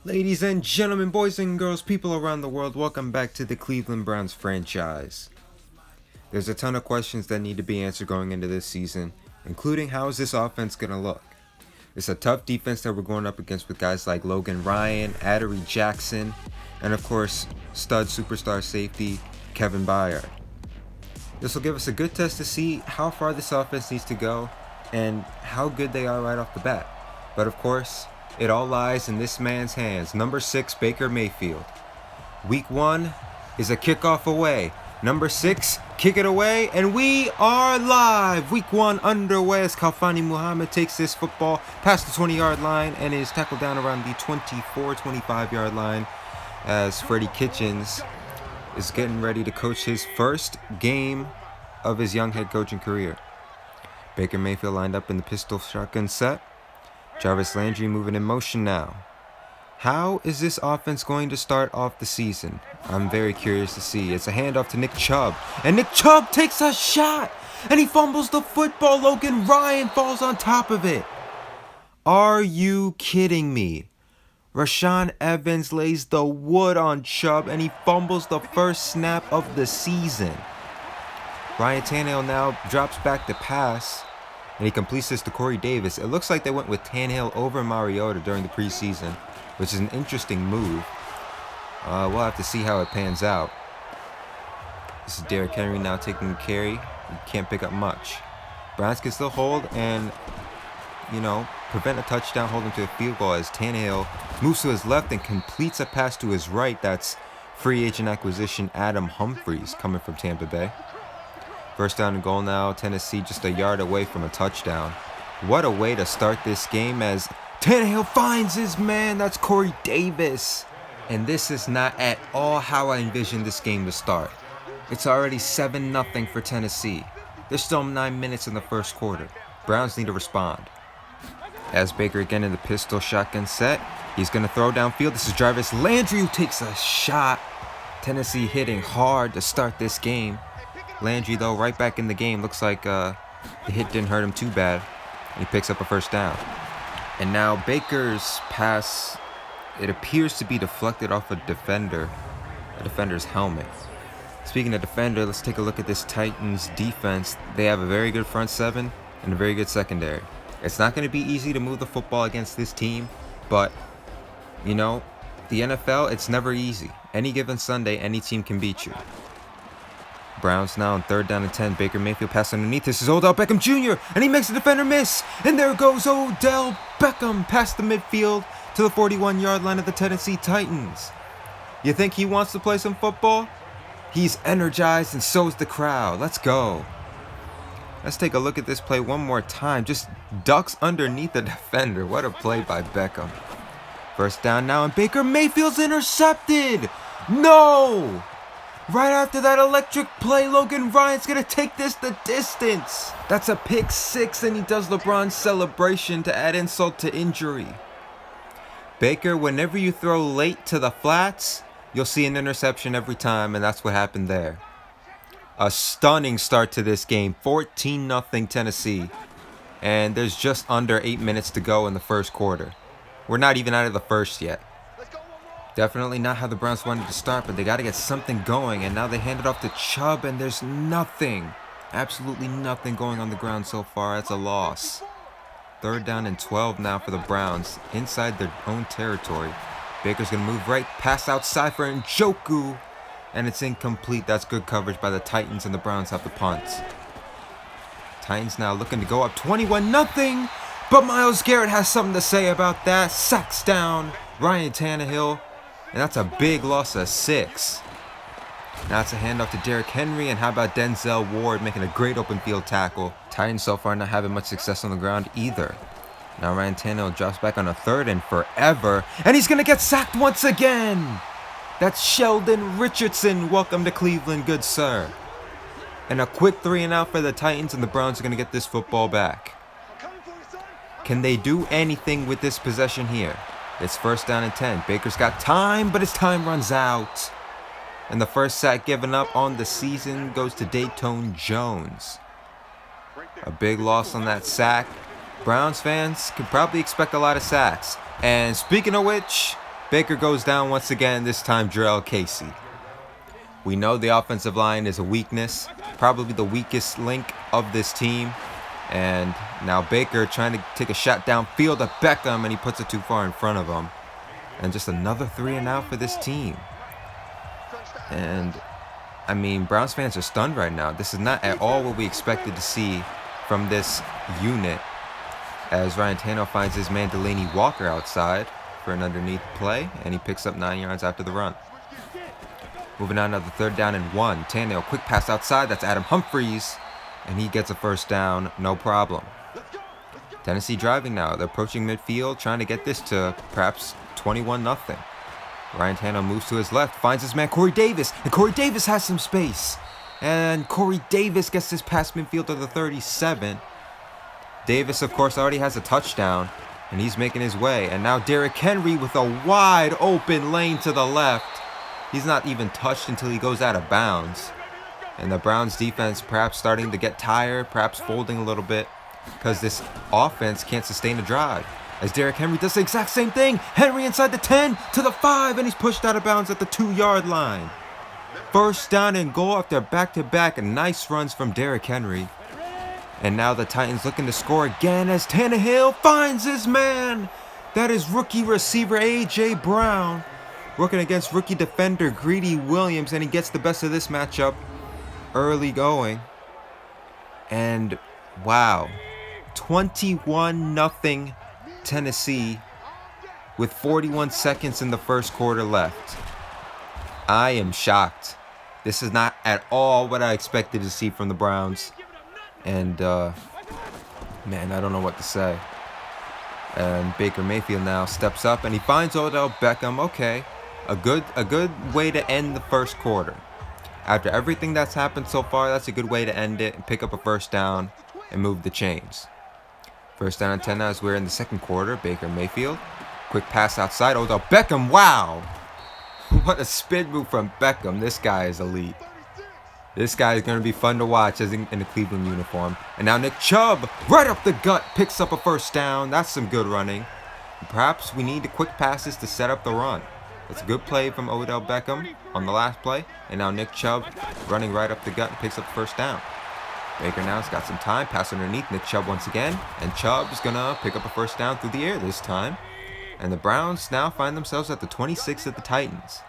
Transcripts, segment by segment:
Ladies and gentlemen, boys and girls, people around the world, welcome back to the Cleveland Browns franchise. There's a ton of questions that need to be answered going into this season, including how is this offense going to look? It's a tough defense that we're going up against with guys like Logan Ryan, Adoree Jackson, and of course, stud superstar safety Kevin Byard. This will give us a good test to see how far this offense needs to go and how good they are right off the bat. But of course, it all lies in this man's hands. Number 6, Baker Mayfield. Week 1 is a kickoff away. Number 6, kick it away, and we are live. Week 1 underway as Khalfani Muhammad takes this football past the 20-yard line and is tackled down around the 25-yard line as Freddie Kitchens is getting ready to coach his first game of his young head coaching career. Baker Mayfield lined up in the pistol shotgun set. Jarvis Landry moving in motion now. How is this offense going to start off the season? I'm very curious to see. It's a handoff to Nick Chubb, and Nick Chubb takes a shot, and he fumbles the football. Logan Ryan falls on top of it. Are you kidding me? Rashaan Evans lays the wood on Chubb, and he fumbles the first snap of the season. Ryan Tannehill now drops back to pass, and he completes this to Corey Davis. It looks like they went with Tannehill over Mariota during the preseason, which is an interesting move. We'll have to see how it pans out. This is Derrick Henry now taking a carry. He can't pick up much. Browns can still hold and, prevent a touchdown, hold him to a field goal as Tannehill moves to his left and completes a pass to his right. That's free agent acquisition Adam Humphries coming from Tampa Bay. First down and goal now. Tennessee just a yard away from a touchdown. What a way to start this game as Tannehill finds his man. That's Corey Davis. And this is not at all how I envisioned this game to start. It's already 7-0 for Tennessee. There's still 9 minutes in the first quarter. Browns need to respond. As Baker again in the pistol shotgun set. He's going to throw downfield. This is Jarvis Landry who takes a shot. Tennessee hitting hard to start this game. Landry, though, right back in the game. Looks like the hit didn't hurt him too bad. He picks up a first down. And now Baker's pass, it appears to be deflected off a defender's helmet. Speaking of defender, let's take a look at this Titans defense. They have a very good front seven and a very good secondary. It's not going to be easy to move the football against this team, but, the NFL, it's never easy. Any given Sunday, any team can beat you. Browns now on 3rd down and 10. Baker Mayfield pass underneath. This is Odell Beckham Jr. and he makes the defender miss. And there goes Odell Beckham past the midfield to the 41-yard line of the Tennessee Titans. You think he wants to play some football? He's energized and so is the crowd. Let's go. Let's take a look at this play one more time. Just ducks underneath the defender. What a play by Beckham. First down now and Baker Mayfield's intercepted. No! Right after that electric play, Logan Ryan's going to take this the distance. That's a pick 6, and he does LeBron's celebration to add insult to injury. Baker, whenever you throw late to the flats, you'll see an interception every time, and that's what happened there. A stunning start to this game, 14-0 Tennessee, and there's just under 8 minutes to go in the first quarter. We're not even out of the first yet. Definitely not how the Browns wanted to start, but they got to get something going, and now they hand it off to Chubb, and there's nothing, absolutely nothing going on the ground so far. That's a loss. 3rd down and 12 now for the Browns, inside their own territory. Baker's going to move right, pass outside for Njoku, and it's incomplete. That's good coverage by the Titans, and the Browns have the punt. Titans now looking to go up 21-0, but Myles Garrett has something to say about that. Sacks down Ryan Tannehill. And that's a big loss of 6. Now it's a handoff to Derrick Henry. And how about Denzel Ward making a great open field tackle? Titans so far not having much success on the ground either. Now Ryan Tannehill drops back on a 3rd and forever. And he's going to get sacked once again. That's Sheldon Richardson. Welcome to Cleveland, good sir. And a quick 3 and out for the Titans. And the Browns are going to get this football back. Can they do anything with this possession here? It's 1st down and 10. Baker's got time, but his time runs out. And the first sack given up on the season goes to Dayton Jones. A big loss on that sack. Browns fans can probably expect a lot of sacks. And speaking of which, Baker goes down once again, this time Jarrell Casey. We know the offensive line is a weakness, probably the weakest link of this team. And now Baker trying to take a shot downfield at Beckham, and he puts it too far in front of him. And just another 3-and-out for this team. And, I mean, Browns fans are stunned right now. This is not at all what we expected to see from this unit, as Ryan Tannehill finds his man Delaney Walker outside for an underneath play, and he picks up 9 yards after the run. Moving on to the 3rd down and 1. Tannehill, quick pass outside. That's Adam Humphries, and he gets a 1st down, no problem. Tennessee driving now. They're approaching midfield, trying to get this to perhaps 21-0. Ryan Tannehill moves to his left, finds his man Corey Davis, and Corey Davis has some space. And Corey Davis gets this past midfield to the 37. Davis, of course, already has a touchdown, and he's making his way. And now Derrick Henry with a wide open lane to the left. He's not even touched until he goes out of bounds. And the Browns defense perhaps starting to get tired, perhaps folding a little bit, because this offense can't sustain a drive. As Derrick Henry does the exact same thing. Henry inside the 10 to the 5, and he's pushed out of bounds at the 2-yard line. 1st down and goal after back-to-back nice runs from Derrick Henry. And now the Titans looking to score again as Tannehill finds his man. That is rookie receiver A.J. Brown working against rookie defender Greedy Williams, and he gets the best of this matchup early going. And wow, 21-0 Tennessee with 41 seconds in the 1st quarter left. I am shocked. This is not at all what I expected to see from the Browns. And man, I don't know what to say. And Baker Mayfield now steps up and he finds Odell Beckham. Okay, a good way to end the 1st quarter. After everything that's happened so far, that's a good way to end it and pick up a 1st down and move the chains. 1st down and 10 now as we're in the 2nd quarter. Baker Mayfield, quick pass outside. Odell Beckham, wow! What a spin move from Beckham. This guy is elite. This guy is going to be fun to watch as in a Cleveland uniform. And now Nick Chubb, right up the gut, picks up a 1st down. That's some good running. Perhaps we need the quick passes to set up the run. That's a good play from Odell Beckham on the last play. And now Nick Chubb running right up the gut and picks up the 1st down. Baker now has got some time. Pass underneath Nick Chubb once again. And Chubb's going to pick up a 1st down through the air this time. And the Browns now find themselves at the 26 of the Titans.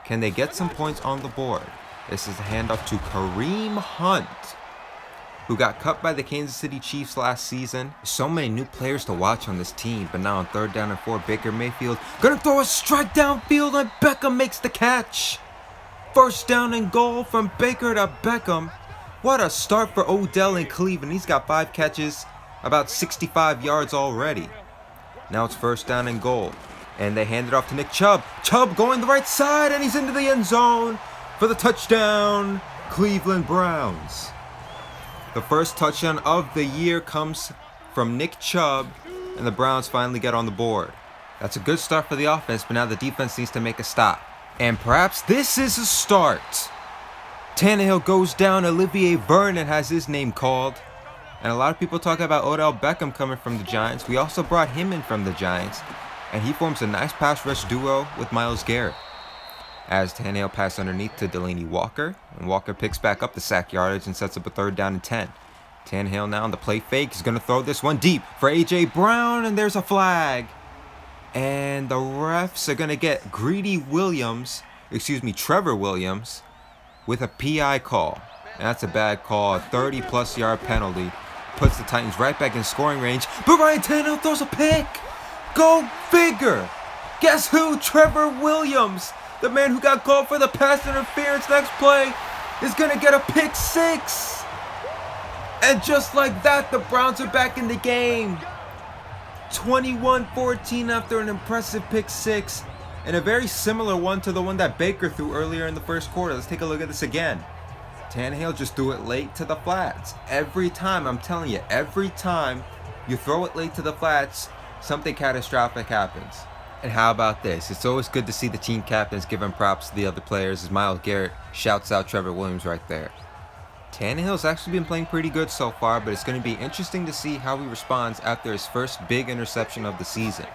Can they get some points on the board? This is a handoff to Kareem Hunt, who got cut by the Kansas City Chiefs last season. So many new players to watch on this team. But now on 3rd down and 4, Baker Mayfield going to throw a strike downfield, and Beckham makes the catch. 1st down and goal from Baker to Beckham. What a start for Odell in Cleveland. He's got 5 catches, about 65 yards already. Now it's 1st down and goal. And they hand it off to Nick Chubb. Chubb going the right side, and he's into the end zone for the touchdown, Cleveland Browns. The 1st touchdown of the year comes from Nick Chubb, and the Browns finally get on the board. That's a good start for the offense, but now the defense needs to make a stop. And perhaps this is a start. Tannehill goes down. Olivier Vernon has his name called. And a lot of people talk about Odell Beckham coming from the Giants. We also brought him in from the Giants. And he forms a nice pass rush duo with Myles Garrett. As Tannehill passes underneath to Delaney Walker. And Walker picks back up the sack yardage and sets up a 3rd down and 10. Tannehill now on the play fake. He's going to throw this one deep for A.J. Brown. And there's a flag. And the refs are going to get Trevor Williams with a PI call. And that's a bad call. A 30-plus yard penalty. Puts the Titans right back in scoring range. But Ryan Tannehill throws a pick. Go figure. Guess who? Trevor Williams, the man who got called for the pass interference next play, is going to get a pick 6. And just like that, the Browns are back in the game. 21-14 after an impressive pick 6. And a very similar one to the one that Baker threw earlier in the 1st quarter. Let's take a look at this again. Tannehill just threw it late to the flats. Every time, I'm telling you, every time you throw it late to the flats, something catastrophic happens. And how about this? It's always good to see the team captains giving props to the other players as Myles Garrett shouts out Trevor Williams right there. Tannehill's actually been playing pretty good so far, but it's going to be interesting to see how he responds after his first big interception of the season.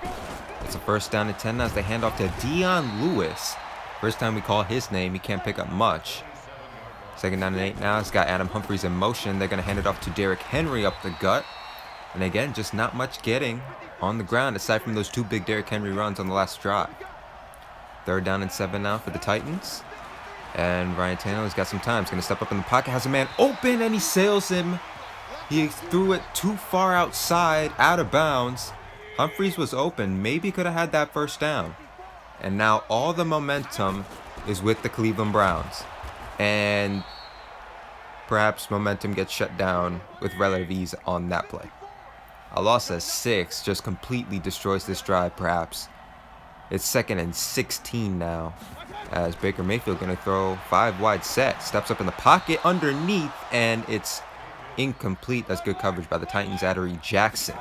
It's a first down and 10 as they hand off to Dion Lewis. First time we call his name, he can't pick up much. Second down and 8 now. It's got Adam Humphries in motion. They're going to hand it off to Derrick Henry up the gut. And again, just not much getting on the ground aside from those 2 big Derrick Henry runs on the last drive. Third down and 7 now for the Titans. And Ryan Tannehill's got some time. He's going to step up in the pocket. Has a man open and he sails him. He threw it too far outside, out of bounds. Humphries was open. Maybe could have had that first down. And now all the momentum is with the Cleveland Browns. And perhaps momentum gets shut down with relative ease on that play. A loss of 6 just completely destroys this drive, perhaps. It's 2nd and 16 now, as Baker Mayfield going to throw 5 wide set. Steps up in the pocket underneath, and it's incomplete. That's good coverage by the Titans' Adoree Jackson.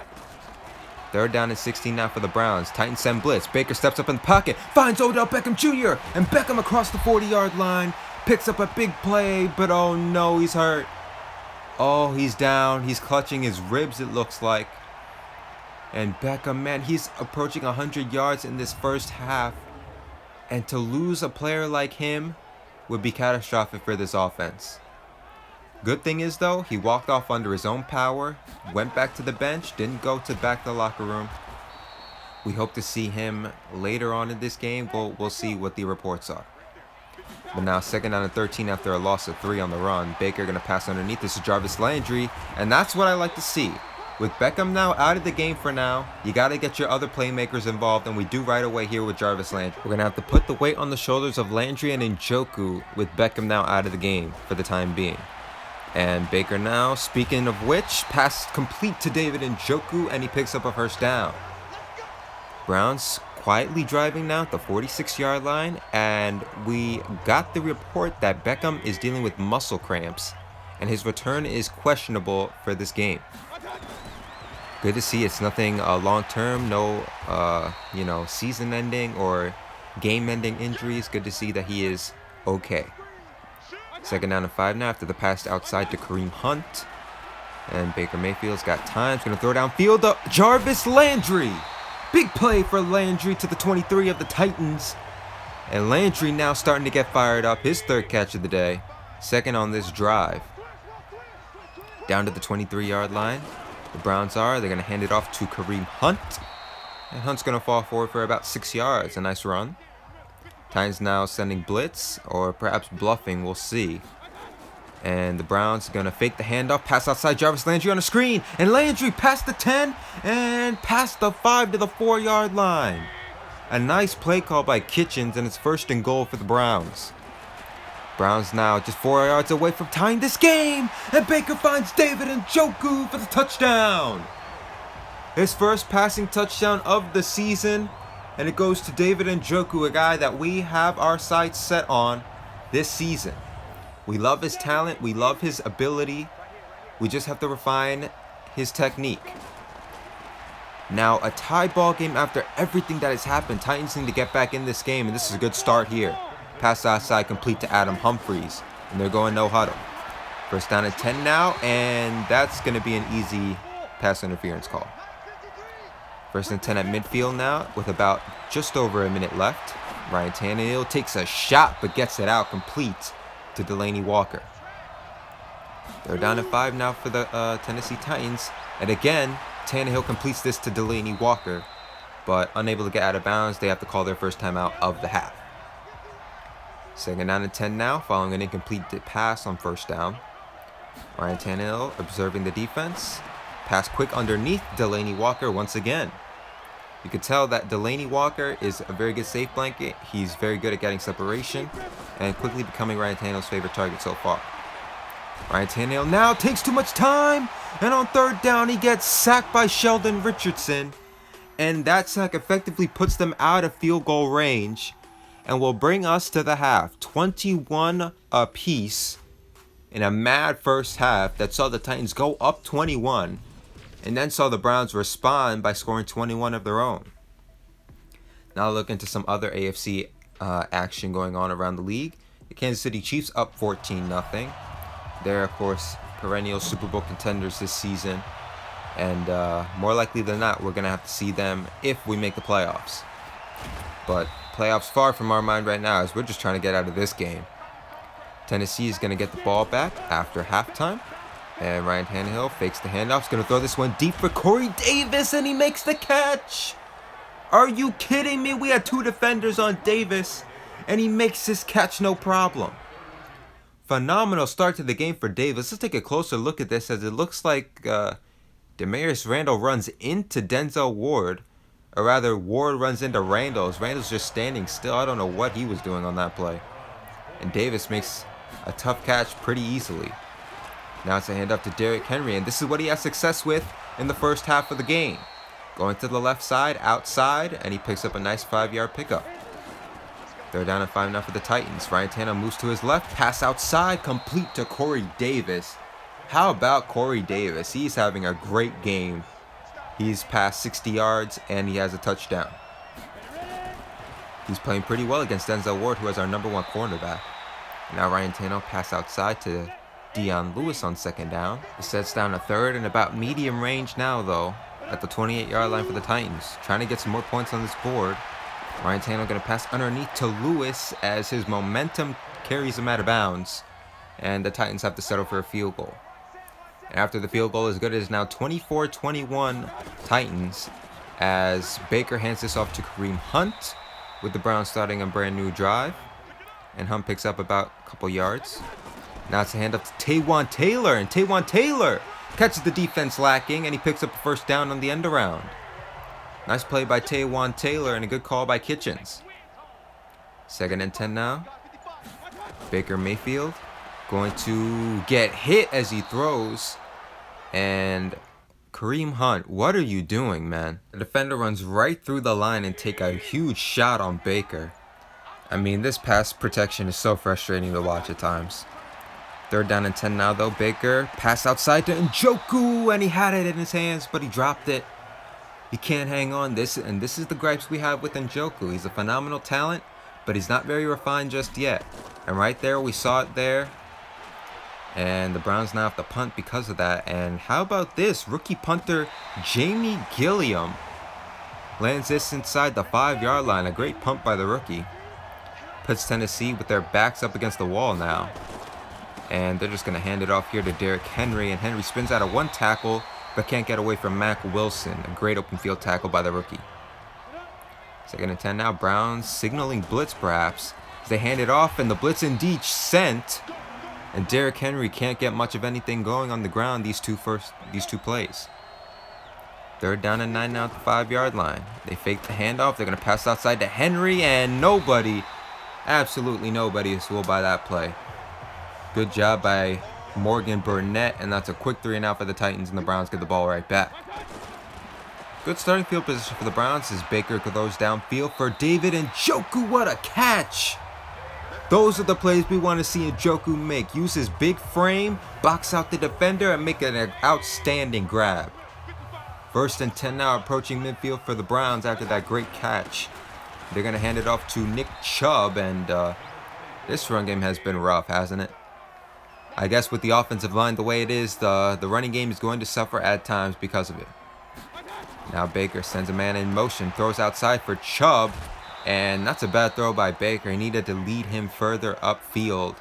Third down and 16 now for the Browns. Titans send blitz. Baker steps up in the pocket, finds Odell Beckham Jr., and Beckham across the 40-yard line. Picks up a big play, but oh no, he's hurt. Oh, he's down. He's clutching his ribs, it looks like. And Beckham, man, he's approaching 100 yards in this first half. And to lose a player like him would be catastrophic for this offense. Good thing is, though, he walked off under his own power, went back to the bench, didn't go back to the locker room. We hope to see him later on in this game. We'll see what the reports are. But now 2nd down and 13 after a loss of 3 on the run. Baker going to pass underneath. This is Jarvis Landry, and that's what I like to see. With Beckham now out of the game for now, you got to get your other playmakers involved, and we do right away here with Jarvis Landry. We're going to have to put the weight on the shoulders of Landry and Njoku with Beckham now out of the game for the time being. And Baker now, speaking of which, pass complete to David Njoku, and he picks up a first down. Browns quietly driving now at the 46-yard line, and we got the report that Beckham is dealing with muscle cramps, and his return is questionable for this game. Good to see it's nothing long-term, no season-ending or game-ending injuries. Good to see that he is okay. 2nd down and 5 now after the pass outside to Kareem Hunt. And Baker Mayfield's got time. He's going to throw downfield to Jarvis Landry. Big play for Landry to the 23 of the Titans. And Landry now starting to get fired up. His 3rd catch of the day. 2nd on this drive. Down to the 23-yard line. The Browns are. They're going to hand it off to Kareem Hunt. And Hunt's going to fall forward for about 6 yards. A nice run. Titans now sending blitz or perhaps bluffing. We'll see. And the Browns are going to fake the handoff. Pass outside. Jarvis Landry on a screen. And Landry past the 10 and past the 5 to the 4-yard line. A nice play call by Kitchens, and it's 1st and goal for the Browns. Browns now just 4 yards away from tying this game. And Baker finds David Njoku for the touchdown. His first passing touchdown of the season. And it goes to David Njoku, a guy that we have our sights set on this season. We love his talent. We love his ability. We just have to refine his technique. Now, a tie ball game after everything that has happened. Titans need to get back in this game, and this is a good start here. Pass outside complete to Adam Humphries, and they're going no huddle. 1st down and 10 now, and that's going to be an easy pass interference call. 1st and 10 at midfield now with about just over a minute left. Ryan Tannehill takes a shot but gets it out complete to Delaney Walker. They're down to 5 now for the Tennessee Titans. And again, Tannehill completes this to Delaney Walker, but unable to get out of bounds. They have to call their first timeout of the half. 2nd down and 10 now, following an incomplete pass on 1st down. Ryan Tannehill observing the defense. Pass quick underneath Delaney Walker once again. You can tell that Delaney Walker is a very good safe blanket. He's very good at getting separation and quickly becoming Ryan Tannehill's favorite target so far. Ryan Tannehill now takes too much time, and on 3rd down he gets sacked by Sheldon Richardson, and that sack effectively puts them out of field goal range and will bring us to the half. 21 apiece in a mad first half that saw the Titans go up 21 and then saw the Browns respond by scoring 21 of their own. Now look into some other AFC action going on around the league. The Kansas City Chiefs up 14-0. They're, of course, perennial Super Bowl contenders this season. And more likely than not, we're going to have to see them if we make the playoffs. But playoffs far from our mind right now as we're just trying to get out of this game. Tennessee is going to get the ball back after halftime. And Ryan Tannehill fakes the handoff. He's going to throw this one deep for Corey Davis, and he makes the catch. Are you kidding me? We had 2 defenders on Davis, and he makes this catch no problem. Phenomenal start to the game for Davis. Let's take a closer look at this, as it looks like Demarius Randall runs into Denzel Ward. Or rather, Ward runs into Randall. Randall's just standing still. I don't know what he was doing on that play. And Davis makes a tough catch pretty easily. Now it's a handoff to Derrick Henry, and this is what he has success with in the first half of the game. Going to the left side, outside, and he picks up a nice 5-yard pickup. They're down at 5 now for the Titans. Ryan Tannehill moves to his left, pass outside, complete to Corey Davis. How about Corey Davis? He's having a great game. He's passed 60 yards, and he has a touchdown. He's playing pretty well against Denzel Ward, who is our #1 cornerback. Now Ryan Tannehill pass outside to Dion Lewis on 2nd down. He sets down a 3rd and about medium range now, though, at the 28-yard line for the Titans. Trying to get some more points on this board. Ryan Tannehill going to pass underneath to Lewis as his momentum carries him out of bounds. And the Titans have to settle for a field goal. And after the field goal is good, it is now 24-21 Titans as Baker hands this off to Kareem Hunt with the Browns starting a brand new drive. And Hunt picks up about a couple yards. Now it's a handoff to Taywan Taylor, and Taywan Taylor catches the defense lacking, and he picks up a 1st down on the end around. Nice play by Taywan Taylor and a good call by Kitchens. 2nd and 10 now. Baker Mayfield going to get hit as he throws. And Kareem Hunt, what are you doing, man? The defender runs right through the line and take a huge shot on Baker. I mean, this pass protection is so frustrating to watch at times. 3rd down and 10 now, though. Baker pass outside to Njoku, and he had it in his hands, but he dropped it. He can't hang on. This is the gripes we have with Njoku. He's a phenomenal talent, but he's not very refined just yet. And right there, we saw it there. And the Browns now have to punt because of that. And how about this? Rookie punter Jamie Gilliam lands this inside the 5-yard line. A great punt by the rookie. Puts Tennessee with their backs up against the wall now. And they're just going to hand it off here to Derrick Henry. And Henry spins out of 1 tackle, but can't get away from Mack Wilson. A great open field tackle by the rookie. 2nd and 10 now. Browns signaling blitz perhaps. They hand it off, and the blitz indeed sent. And Derrick Henry can't get much of anything going on the ground these two plays. 3rd down and 9 now at the 5-yard line. They fake the handoff. They're going to pass outside to Henry, and nobody, absolutely nobody is fooled by that play. Good job by Morgan Burnett, and that's a quick 3 and out for the Titans, and the Browns get the ball right back. Good starting field position for the Browns as Baker throws downfield for David Njoku. What a catch! Those are the plays we want to see Njoku make. Use his big frame, box out the defender, and make an outstanding grab. 1st and 10 now, approaching midfield for the Browns after that great catch. They're going to hand it off to Nick Chubb, and this run game has been rough, hasn't it? I guess with the offensive line the way it is, the running game is going to suffer at times because of it. Now Baker sends a man in motion, throws outside for Chubb, and that's a bad throw by Baker. He needed to lead him further upfield.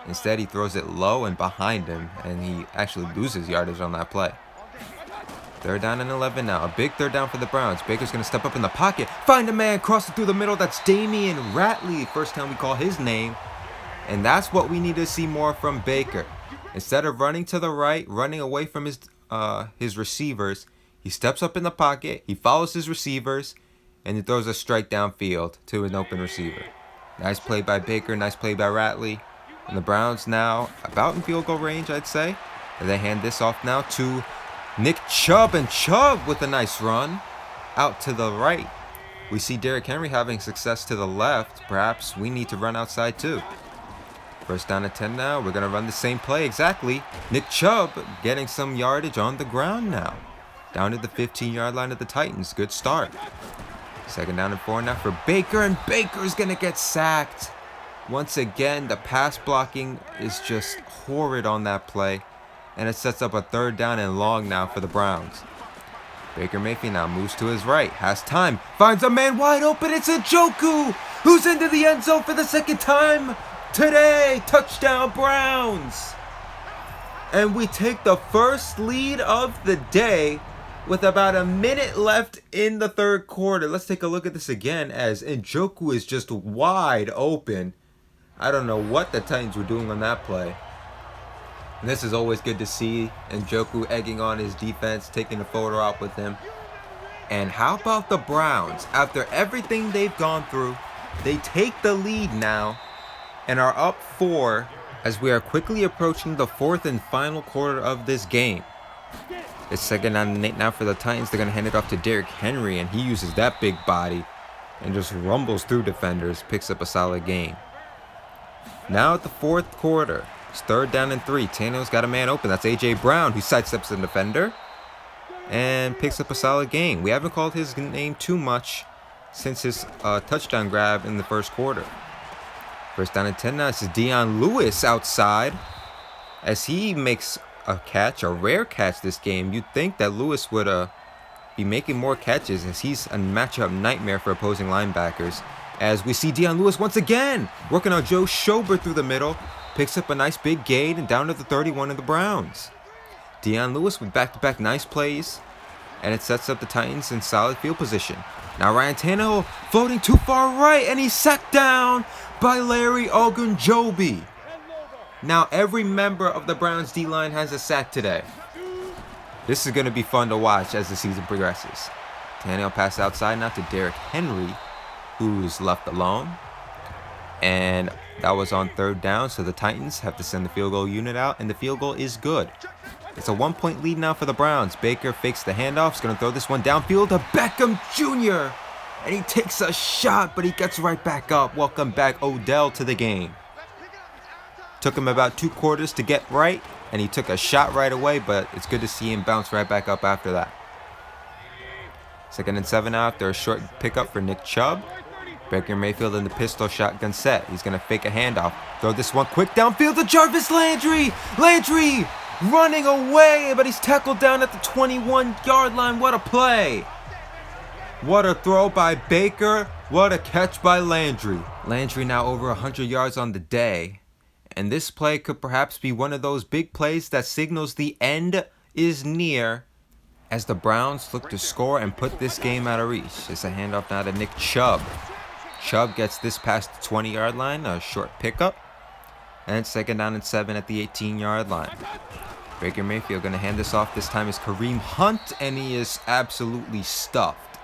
Instead, he throws it low and behind him, and he actually loses yardage on that play. 3rd down and 11 now. A big 3rd down for the Browns. Baker's going to step up in the pocket, find a man, cross it through the middle. That's Damian Ratley. First time we call his name. And that's what we need to see more from Baker. Instead of running to the right, running away from his receivers, he steps up in the pocket, he follows his receivers, and he throws a strike downfield to an open receiver. Nice play by Baker, nice play by Ratley. And the Browns now about in field goal range, I'd say. And they hand this off now to Nick Chubb, and Chubb with a nice run out to the right. We see Derrick Henry having success to the left. Perhaps we need to run outside too. 1st down and 10 now. We're going to run the same play exactly. Nick Chubb getting some yardage on the ground now. Down to the 15-yard line of the Titans. Good start. 2nd down and 4 now for Baker, and Baker's going to get sacked. Once again, the pass blocking is just horrid on that play, and it sets up a 3rd down and long now for the Browns. Baker Mayfield now moves to his right, has time, finds a man wide open. It's Njoku, who's into the end zone for the 2nd time today. Touchdown Browns! And we take the first lead of the day with about a minute left in the 3rd quarter. Let's take a look at this again as Njoku is just wide open. I don't know what the Titans were doing on that play. And this is always good to see. Njoku egging on his defense, taking a photo op with him. And how about the Browns? After everything they've gone through, they take the lead now and are up 4 as we are quickly approaching the 4th and final quarter of this game. It's 2nd down and 8 now for the Titans. They're going to hand it off to Derrick Henry, and he uses that big body and just rumbles through defenders, picks up a solid gain. Now at the 4th quarter, it's 3rd down and 3. Tannehill's got a man open. That's A.J. Brown, who sidesteps the defender and picks up a solid gain. We haven't called his name too much since his touchdown grab in the 1st quarter. 1st down and 10 now. This is Dion Lewis outside as he makes a catch, a rare catch this game. You'd think that Lewis would be making more catches as he's a matchup nightmare for opposing linebackers. As we see Dion Lewis once again working on Joe Schobert through the middle, picks up a nice big gain and down to the 31 of the Browns. Dion Lewis with back-to-back nice plays, and it sets up the Titans in solid field position. Now Ryan Tannehill floating too far right, and he's sacked down by Larry Ogunjobi. Now every member of the Browns D-line has a sack today. This is going to be fun to watch as the season progresses. Tannehill passes outside now to Derrick Henry, who's left alone. And that was on 3rd down, so the Titans have to send the field goal unit out, and the field goal is good. It's a 1-point lead now for the Browns. Baker fakes the handoff. He's going to throw this one downfield to Beckham Jr. And he takes a shot, but he gets right back up. Welcome back, Odell, to the game. Took him about 2 quarters to get right, and he took a shot right away, but it's good to see him bounce right back up after that. 2nd and 7 now after a short pickup for Nick Chubb. Baker Mayfield in the pistol shotgun set. He's going to fake a handoff. Throw this one quick downfield to Jarvis Landry. Landry running away, but he's tackled down at the 21-yard line. What a play. What a throw by Baker. What a catch by Landry. Landry now over 100 yards on the day. And this play could perhaps be one of those big plays that signals the end is near as the Browns look to score and put this game out of reach. It's a handoff now to Nick Chubb. Chubb gets this past the 20-yard line, a short pickup. And it's 2nd down and 7 at the 18-yard line. Baker Mayfield going to hand this off. This time is Kareem Hunt, and he is absolutely stuffed.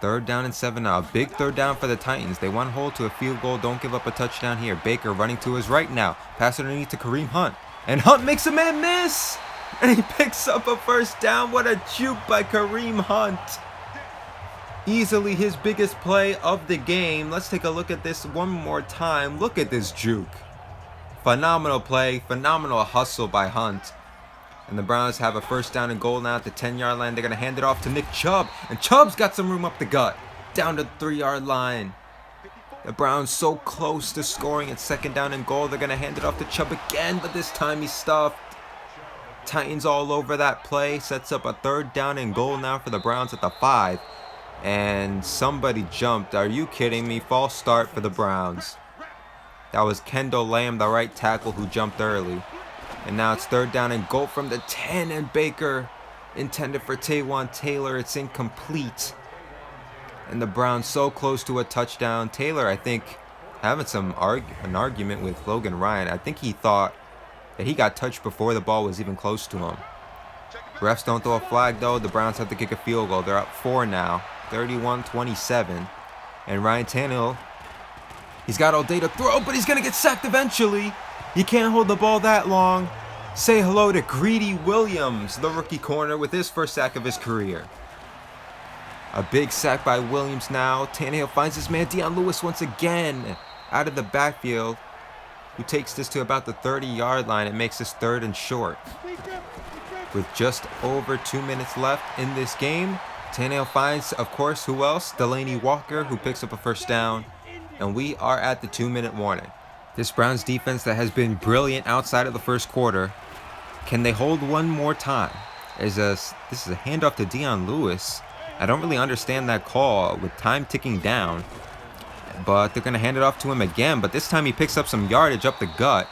3rd down and 7 now. Big 3rd down for the Titans. They want to hold to a field goal. Don't give up a touchdown here. Baker running to his right now. Pass underneath to Kareem Hunt. And Hunt makes a man miss. And he picks up a 1st down. What a juke by Kareem Hunt. Easily his biggest play of the game. Let's take a look at this one more time. Look at this juke. Phenomenal play. Phenomenal hustle by Hunt. And the Browns have a 1st down and goal now at the 10-yard line. They're going to hand it off to Nick Chubb. And Chubb's got some room up the gut. Down to the 3-yard line. The Browns so close to scoring at 2nd down and goal. They're going to hand it off to Chubb again, but this time he's stuffed. Titans all over that play. Sets up a 3rd down and goal now for the Browns at the 5. And somebody jumped. Are you kidding me? False start for the Browns. That was Kendall Lamb, the right tackle, who jumped early. And now it's 3rd down and goal from the 10, and Baker intended for Taywan Taylor. It's incomplete. And the Browns so close to a touchdown. Taylor, I think, having an argument with Logan Ryan. I think he thought that he got touched before the ball was even close to him. Refs don't throw a flag, though. The Browns have to kick a field goal. They're up 4 now, 31-27. And Ryan Tannehill, he's got all day to throw, but he's going to get sacked eventually. You can't hold the ball that long. Say hello to Greedy Williams, the rookie corner, with his 1st sack of his career. A big sack by Williams now. Tannehill finds his man Dion Lewis once again out of the backfield, who takes this to about the 30-yard line. It makes this 3rd and short. With just over 2 minutes left in this game, Tannehill finds, of course, who else? Delaney Walker, who picks up a 1st down. and we are at the 2-minute warning. This Browns defense that has been brilliant outside of the first quarter, can they hold one more time? This is a handoff to Dion Lewis. I don't really understand that call with time ticking down, but they're going to hand it off to him again, but this time he picks up some yardage up the gut.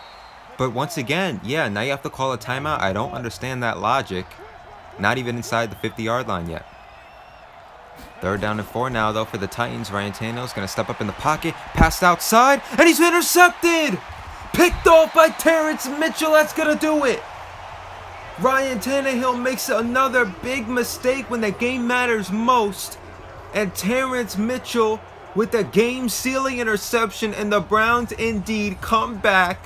But once again, yeah, now you have to call a timeout. I don't understand that logic. Not even inside the 50-yard line yet. 3rd down and 4 now, though, for the Titans. Ryan Tannehill's going to step up in the pocket, passed outside, and he's intercepted! Picked off by Terrence Mitchell. That's going to do it. Ryan Tannehill makes another big mistake when the game matters most. And Terrence Mitchell with a game-sealing interception, and the Browns indeed come back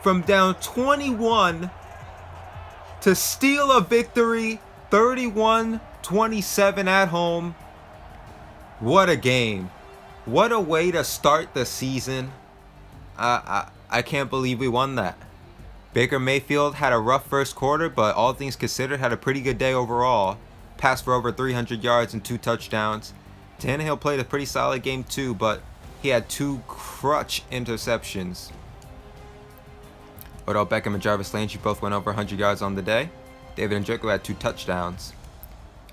from down 21 to steal a victory, 31-27 at home. What a game. What a way to start the season. I can't believe we won that. Baker Mayfield had a rough first quarter, but all things considered had a pretty good day overall. Passed for over 300 yards and 2 touchdowns. Tannehill played a pretty solid game too, but he had 2 crutch interceptions. Odell Beckham and Jarvis Landry both went over 100 yards on the day. David Njoku had 2 touchdowns.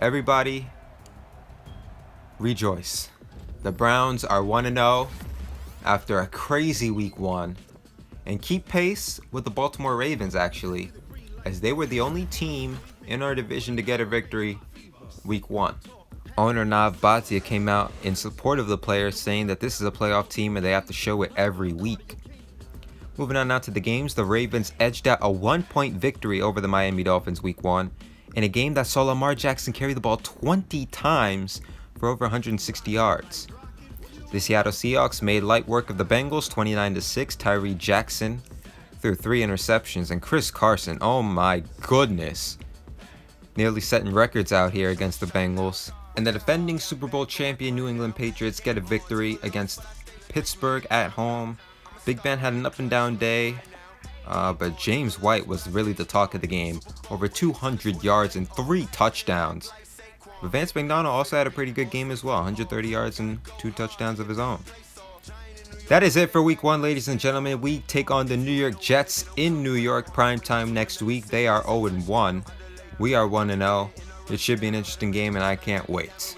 Everybody, rejoice. The Browns are 1-0 after a crazy week 1. And keep pace with the Baltimore Ravens, actually, as they were the only team in our division to get a victory week 1. Owner Nav Bhatia came out in support of the players, saying that this is a playoff team and they have to show it every week. Moving on now to the games, the Ravens edged out a 1-point victory over the Miami Dolphins week 1 in a game that saw Lamar Jackson carry the ball 20 times for over 160 yards. The Seattle Seahawks made light work of the Bengals 29-6. Tyree Jackson threw 3 interceptions, and Chris Carson, oh my goodness, nearly setting records out here against the Bengals. And the defending Super Bowl champion New England Patriots get a victory against Pittsburgh at home. Big Ben had an up and down day, but James White was really the talk of the game. Over 200 yards and 3 touchdowns. But Vance McDonald also had a pretty good game as well. 130 yards and 2 touchdowns of his own. That is it for week 1, ladies and gentlemen. We take on the New York Jets in New York primetime next week. They are 0-1. We are 1-0. It should be an interesting game, and I can't wait.